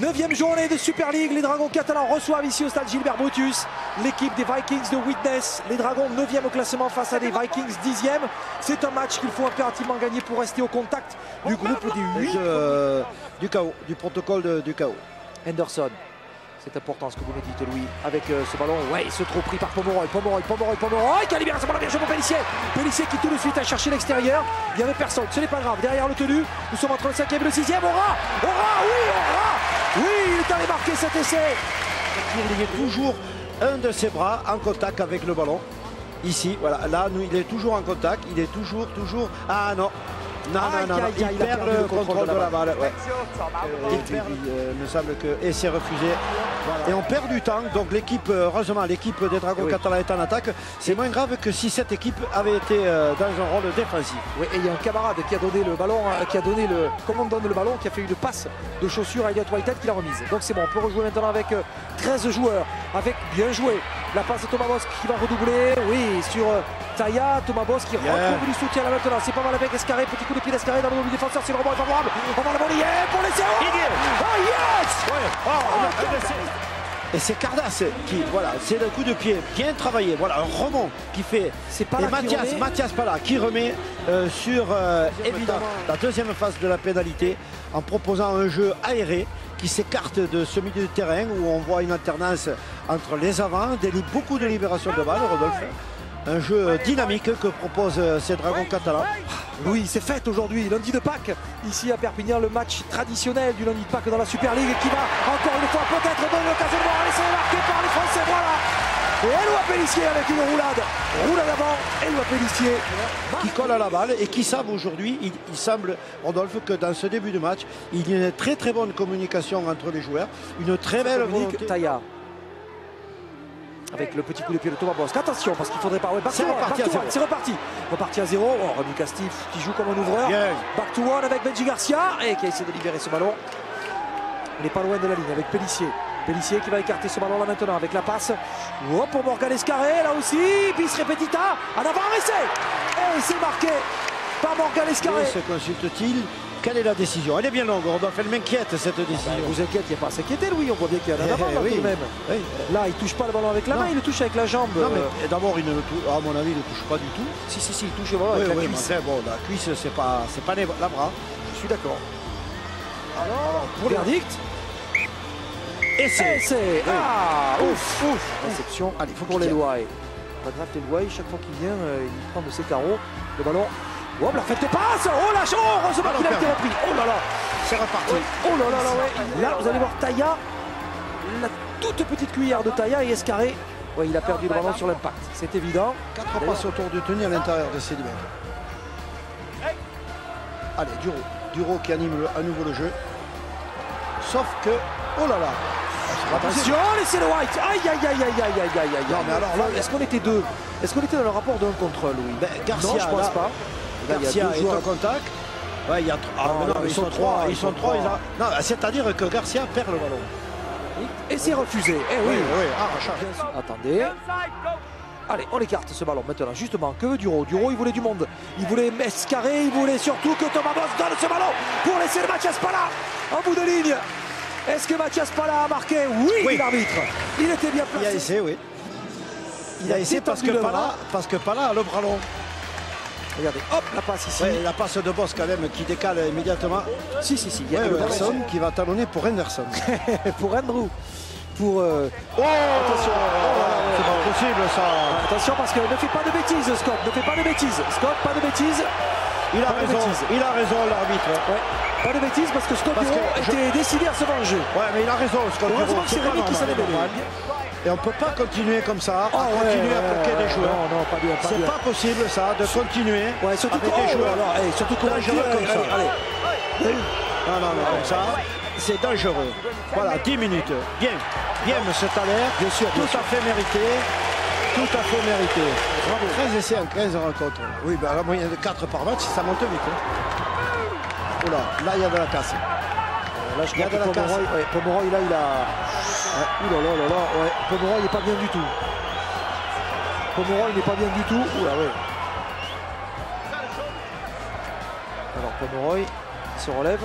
9e journée de Super League, les Dragons catalans reçoivent ici au stade Gilbert Brutus l'équipe des Vikings de Widnes. Les Dragons 9e au classement face à des Vikings 10e. C'est un match qu'il faut impérativement gagner pour rester au contact du groupe des 8 du chaos, du protocole du chaos. Henderson, c'est important ce que vous me dites Louis, avec ce ballon, ouais, il se trouve pris par Pomeroy, qui a libéré ce ballon bien joué pour Pellissier. Pellissier qui tout de suite a cherché l'extérieur, il n'y avait personne, ce n'est pas grave, derrière le tenu, nous sommes entre le 5e et le 6e, oui, il est allé marquer cet essai. Il est toujours un de ses bras en contact avec le ballon, ici, voilà, là, il est toujours en contact, il est toujours, ah non. Non, il perd le contrôle de la balle. Ouais. Il me semble que et c'est refusé. Voilà. Et on perd du temps. Donc l'équipe, heureusement, l'équipe des Dragons catalans est en attaque. C'est moins grave que si cette équipe avait été dans un rôle défensif. Oui, et il y a un camarade qui a donné le ballon, comment on donne le ballon, qui a fait une passe de chaussure à Elliott Whitehead qui l'a remise. Donc c'est bon, on peut rejouer maintenant avec 13 joueurs. Avec bien joué. La passe de Thomas Bosque qui va redoubler. Oui, sur Taya, Thomas Bosque qui retrouve du soutien là maintenant. C'est pas mal avec Escarré, petit coup de pied d'Escarré dans le double défenseur, c'est vraiment favorable. On va le voler pour les zéros. Et c'est Cardas qui, voilà, c'est le coup de pied bien travaillé. Voilà, un rebond qui fait. C'est pas là Mathias Pala qui remet sur évidemment la deuxième phase de la pénalité en proposant un jeu aéré qui s'écarte de ce milieu de terrain où on voit une alternance entre les avants, beaucoup de libération de balles, Rodolphe. Un jeu dynamique que proposent ces Dragons catalans. Oui, c'est fête aujourd'hui, lundi de Pâques, ici à Perpignan, le match traditionnel du lundi de Pâques dans la Super League qui va encore une fois peut-être donner l'occasion de voir un essai marqué par les Français, voilà. Et Eloi Pellissier avec une roulade avant, Eloi Pellissier qui colle à la balle et qui savent aujourd'hui, il semble, Rodolphe, que dans ce début de match, il y a une très très bonne communication entre les joueurs, une très belle volonté. Taïa. Avec le petit coup de pied de Thomas Bosque. Attention, parce qu'il faudrait pas. Ouais, c'est reparti. Reparti à 0. Oh, Remy Castif qui joue comme un ouvreur. Yeah. Back to one avec Benji Garcia. Et qui a essayé de libérer ce ballon. Il n'est pas loin de la ligne avec Pellissier. Pellissier qui va écarter ce ballon là maintenant avec la passe. Oh, pour Morgan Escarré, là aussi. Bis repetita. En avant, essai. Et c'est marqué par Morgan Escarré. Se consulte-t-il? Quelle est la décision? Elle est bien longue, Rodolphe, elle m'inquiète cette décision. Vous inquiétez, il n'y a pas à s'inquiéter, Louis, on voit bien qu'il y a un avant là, tout de même. Là, il ne touche pas le ballon avec la main, il le touche avec la jambe. Non, mais d'abord, à mon avis, il ne touche pas du tout. Si, il touche le ballon avec la cuisse. Bon, la cuisse, c'est pas la bras. Je suis d'accord. Alors, pour le verdict. Essai. Ah, ouf. Réception. Allez, il faut pour les Lois. On va drafter le Lois, chaque fois qu'il vient, il prend de ses carreaux. Le ballon. Oh, la fête de passe. Oh la chance. Heureusement qu'il a été repris. Oh là là. C'est reparti. Oh là là, ouais. Là, vous allez voir Taya. La toute petite cuillère de Taya et Escarré. Ouais, il a perdu le ballon sur l'impact. C'est évident. 4 passes autour du tenir à l'intérieur de ces livres. Allez, Duro qui anime à nouveau le jeu. Sauf que. Oh là là. Attention, laissez le White. Aïe. Non, mais alors là, est-ce qu'on était deux? Est-ce qu'on était dans le rapport d'un contre Louis? Garcia, non, je pense pas. Garcia est en contact. Ouais, il y a ils sont trois. Non, c'est-à-dire que Garcia perd le ballon. Et c'est refusé. Eh oui. Arrachage. Attendez. Allez, on écarte ce ballon maintenant. Justement, que veut Duro? Duro, il voulait du monde. Il voulait Escarré. Il voulait surtout que Thomas Bosque donne ce ballon pour laisser le Mathias Pala en bout de ligne. Est-ce que Mathias Pala a marqué? Oui, l'arbitre. Il était bien placé. Il a essayé, oui. Il a essayé parce que Pala a le bras long. Regardez, hop, la passe ici. La passe de Bosque quand même qui décale immédiatement. Si. Il y a Henderson qui va talonner pour Henderson. Pour Andrew. Pour. Attention. C'est pas possible ça. Attention parce que ne fais pas de bêtises, Scott. Ne fais pas de bêtises. Scott, pas de bêtises. Il a raison l'arbitre. Ouais. Pas de bêtises parce que Scott Duro était décidé à se venger. Ouais, mais il a raison, Scott Duro. C'est Rémi qui s'en est mêlé. Et on ne peut pas continuer comme ça, continuer à bloquer des joueurs. Non, pas bien. C'est pas possible ça, de continuer surtout avec des joueurs. Surtout dangereux comme ça. Allez. Non, comme ça, c'est dangereux. Voilà, 10 minutes. Bien, M. Thaler. Bien sûr. Tout à fait mérité. Bravo. 13 essais en 15 rencontres. Oui, la moyenne de 4 par match, ça monte vite. Oula, là il y a de la casse. Là, je crois que Pomeroy, là, il a. Ouais. Pomeroy n'est pas bien du tout. Oula, ouais. Alors, Pomeroy, il se relève.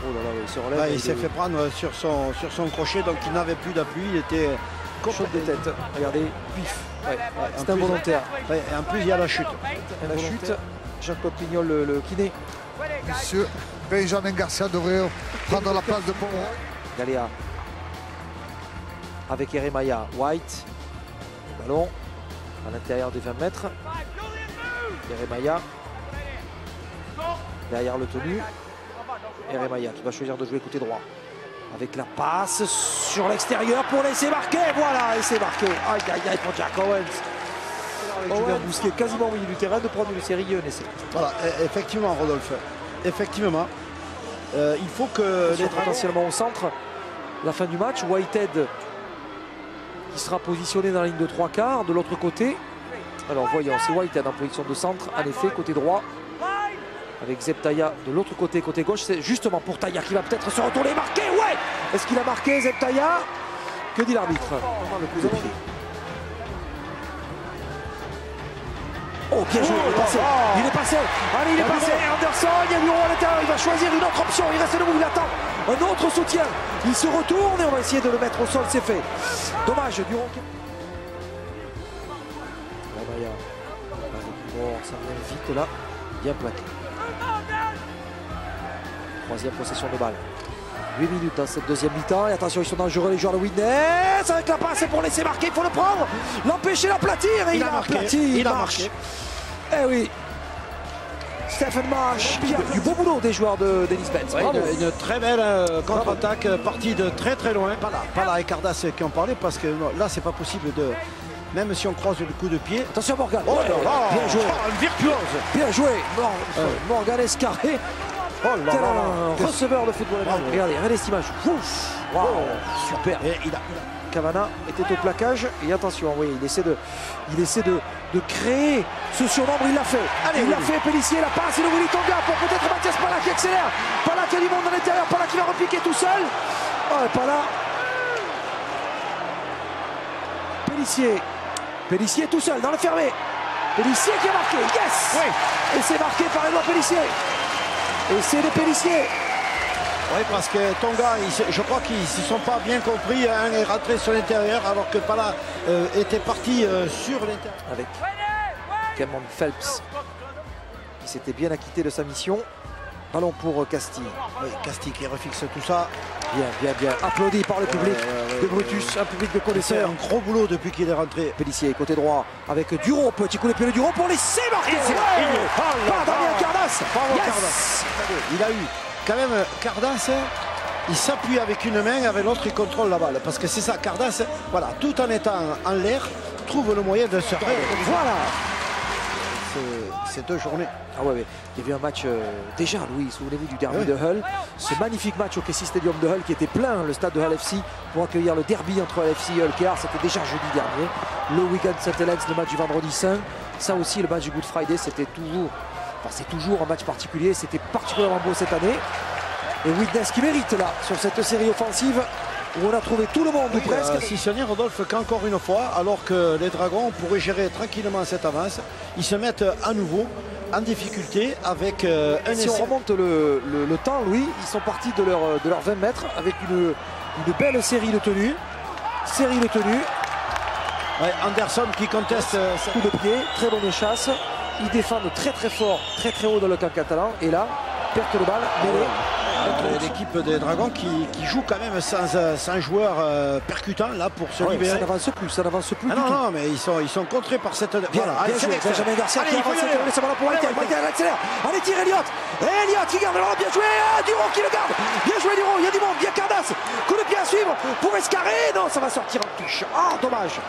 Oh là là, il se relève. Il s'est fait prendre sur son crochet, donc il n'avait plus d'appui. Il était chaud de tête. Regardez, pif. C'est involontaire. Et en plus, il y a la chute. La chute, Jean-Claude Pignol, le kiné. Monsieur Benjamin Garcia devrait prendre la place de Pont. Galéa avec Jeremiah White. Ballon à l'intérieur des 20 mètres. Jeremiah derrière le tenu. Jeremiah qui va choisir de jouer côté droit. Avec la passe sur l'extérieur pour laisser marquer. Voilà, et c'est marqué. Aïe aïe aïe pour Jack Owens. Avec Julien Bousquet quasiment au milieu du terrain de prendre une série et un essai. Voilà, effectivement, Rodolphe. Effectivement. Il faut que les potentiellement au centre. La fin du match, Whitehead qui sera positionné dans la ligne de 3/4 de l'autre côté. Alors voyons, c'est Whitehead en position de centre, en effet, côté droit. Avec Zeb Taïa de l'autre côté, côté gauche. C'est justement pour Taïa qui va peut-être se retourner et marquer. Ouais! Est-ce qu'il a marqué Zeb Taïa? Que dit l'arbitre? Le coup de pied. Oh, bien joué, il est passé. Il est passé. Allez, il est passé. Anderson, il y a Duro à l'intérieur. Il va choisir une autre option. Il reste debout, il attend un autre soutien. Il se retourne et on va essayer de le mettre au sol. C'est fait. Dommage, Duro. Ça revient vite là. Bien plaqué. Troisième possession de balle. 8 minutes dans cette deuxième mi-temps. Et attention, ils sont dangereux les joueurs de Widnes. Avec la passe pour laisser marquer, il faut le prendre. L'empêcher d'aplatir. Et il a aplati. Il marche. Eh oui. Stephen Marsh. Du beau boulot des joueurs d'Ellis Benz. Une très belle contre-attaque, partie de très très loin. Pas là et Cardas qui en parlait parce que là, c'est pas possible de. Même si on croise le coup de pied. Attention Morgan. Bien joué. Un virtuose. Bien joué. Morgan Escarré. Oh là là, un receveur de football. Regardez cette image. Wow, super. Et Cavana était au plaquage. Et attention, oui, il essaie de créer ce surnombre. Il l'a fait. Il l'a fait. Pellissier, la passe. Et le Willy Tonga pour peut-être Mathias Pala qui accélère. Pala qui a du monde à l'intérieur. Pala qui va repiquer tout seul. Pala. Pellissier tout seul dans le fermé. Pellissier qui a marqué. Yes. Oui. Et c'est marqué par Edouard Pellissier. Et c'est de Pellissier. Oui, parce que Tonga, je crois qu'ils ne se sont pas bien compris. Un est rentré sur l'intérieur alors que Pala était parti sur l'intérieur. Avec Cameron Phelps qui s'était bien acquitté de sa mission. Ballon pour Castille. Oui, Castille qui refixe tout ça. Bien. Applaudi par le public de Brutus, un public de connaisseurs. Un gros boulot depuis qu'il est rentré. Pellissier, côté droit, avec Duro. Petit coup de pied de Duro pour laisser marquer. Damien Cardas. Yes. Il a eu quand même Cardas. Il s'appuie avec une main, avec l'autre il contrôle la balle. Parce que c'est ça, Cardas, voilà, tout en étant en l'air, trouve le moyen de se faire. Voilà. Ces 2 journées. Ah ouais, il y avait un match déjà, Louis, souvenez-vous du derby de Hull. Ce magnifique match au Casey Stadium de Hull qui était plein, le stade de Hull FC, pour accueillir le derby entre Hull FC et Hull KR. C'était déjà jeudi dernier. Le Wigan St Helens, le match du vendredi saint. Ça aussi, le match du Good Friday, c'était toujours, c'est toujours un match particulier. C'était particulièrement beau cette année. Et Widnes qui mérite là, sur cette série offensive, où on a trouvé tout le monde ou presque. Si ce n'est Rodolphe qu'encore une fois, alors que les Dragons pourraient gérer tranquillement cette avance, ils se mettent à nouveau en difficulté avec un essai. Si on remonte le temps, Louis, ils sont partis de leur 20 mètres avec une belle série de tenues. Ouais, Anderson qui conteste coup de pied, très bonne chasse. Ils défendent très très fort, très très haut dans le camp catalan. Et là, perte de balle, mêlée. L'équipe des Dragons qui joue quand même sans joueur percutant là pour se libérer. Ça n'avance plus. Non, mais ils sont contrés par cette. Bien joué, Benjamin Garcia qui avance, qui laisse le ballon pour Whitehead. Whitehead accélère. Allez, tire Elliott. Elliott qui garde le ballon, bien joué. Duro qui le garde. Bien joué Duro, il y a du monde, bien Cardas. Coup de pied à suivre pour Escarré. Non, ça va sortir en touche. Dommage.